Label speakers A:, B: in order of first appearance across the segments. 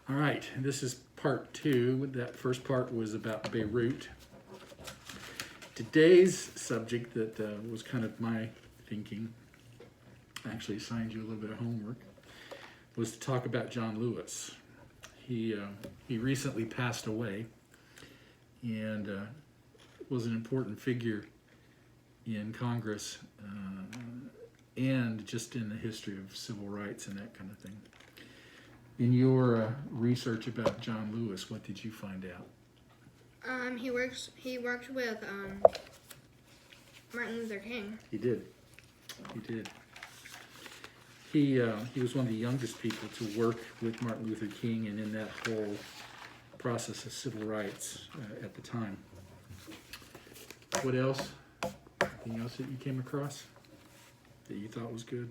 A: All right, and this is part two. That first part was about Beirut. Today's subject that was kind of my thinking, I actually assigned you a little bit of homework, was to talk about John Lewis. He recently passed away and was an important figure in Congress and just in the history of civil rights and that kind of thing. In your research about John Lewis, what did you find out?
B: He worked with Martin Luther King.
A: He did. He was one of the youngest people to work with Martin Luther King and in that whole process of civil rights at the time. What else? Anything else that you came across that you thought was good?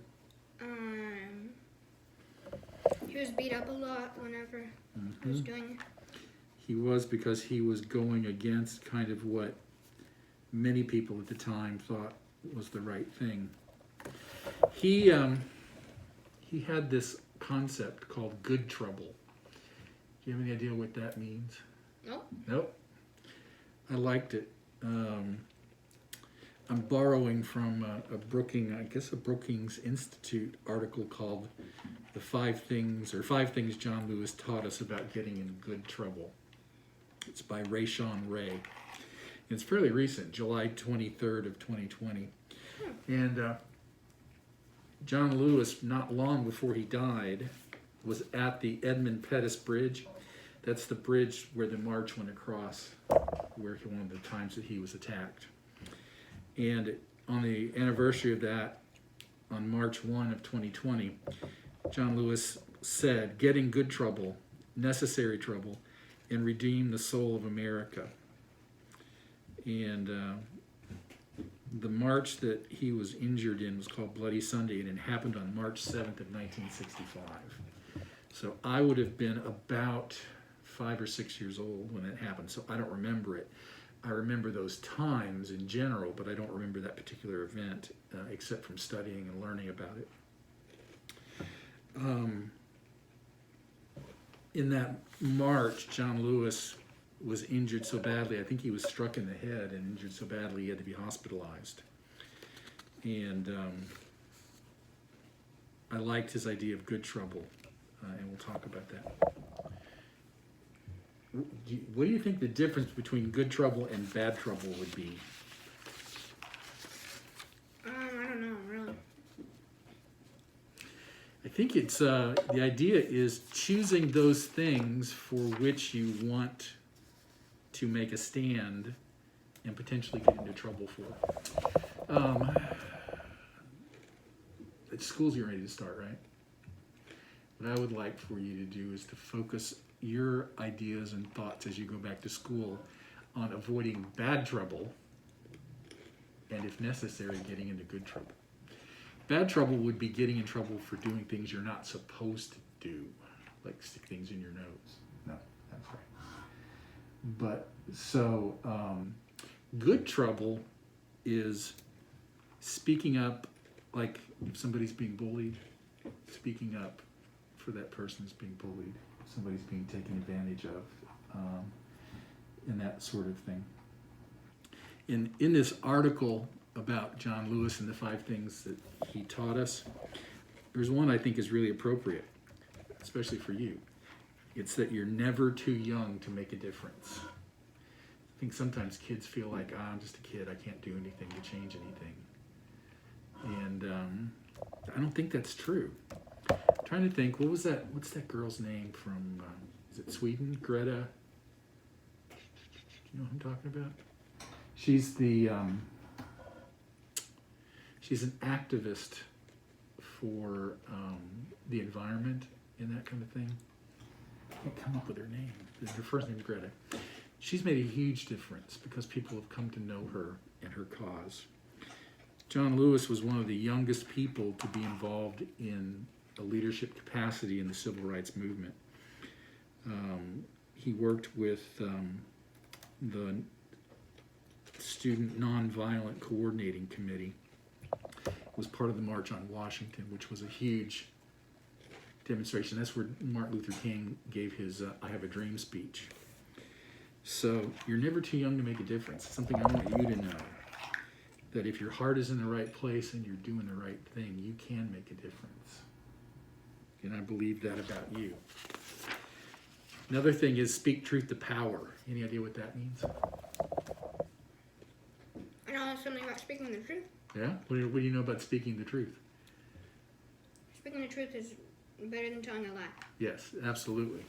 B: He was beat up a lot whenever he was doing it.
A: He was, because he was going against kind of what many people at the time thought was the right thing. He had this concept called good trouble. Do you have any idea what that means?
B: Nope.
A: Nope. I liked it. I'm borrowing from a Brookings Institute article called "The Five Things John Lewis Taught Us About Getting in Good Trouble." It's by Ray. It's fairly recent, July 23rd of 2020. And John Lewis, not long before he died, was at the Edmund Pettus Bridge. That's the bridge where the march went across, one of the times that he was attacked. And on the anniversary of that, on March 1 of 2020, John Lewis said, "Get in good trouble, necessary trouble, and redeem the soul of America." And the march that he was injured in was called Bloody Sunday, and it happened on March 7th of 1965. So I would have been about 5 or 6 years old when that happened, so I don't remember it. I remember those times in general, but I don't remember that particular event, except from studying and learning about it. In that march, John Lewis was injured so badly, I think he was struck in the head and injured so badly he had to be hospitalized. And I liked his idea of good trouble, and we'll talk about that. What do you think the difference between good trouble and bad trouble would be?
B: I don't know, really.
A: I think it's the idea is choosing those things for which you want to make a stand and potentially get into trouble for. At school's getting ready to start, right? What I would like for you to do is to focus your ideas and thoughts as you go back to school on avoiding bad trouble and, if necessary, getting into good trouble. Bad trouble would be getting in trouble for doing things you're not supposed to do, like stick things in your nose. No, that's right. But so good trouble is speaking up, like if somebody's being bullied, speaking up for that person who's being bullied, if somebody's being taken advantage of, and that sort of thing. In this article about John Lewis and the 5 things that he taught us, there's one I think is really appropriate, especially for you. It's that you're never too young to make a difference. I think sometimes kids feel like, I'm just a kid, I can't do anything to change anything. And I don't think that's true. I'm trying to think, what's that girl's name from, is it Sweden? Greta? Do you know what I'm talking about? She's she's an activist for the environment and that kind of thing. I can't come up with her name. Her first name is Greta. She's made a huge difference because people have come to know her and her cause. John Lewis was one of the youngest people to be involved in a leadership capacity in the civil rights movement. He worked with the Student Nonviolent Coordinating Committee. Was part of the March on Washington, which was a huge demonstration. That's where Martin Luther King gave his I Have a Dream speech. So you're never too young to make a difference. Something I want you to know, that if your heart is in the right place and you're doing the right thing, you can make a difference. And I believe that about you. Another thing is speak truth to power. Any idea what that means?
B: I know something about speaking the truth.
A: Yeah? What do you know about speaking the truth?
B: Speaking the truth is better than telling a lie.
A: Yes, absolutely.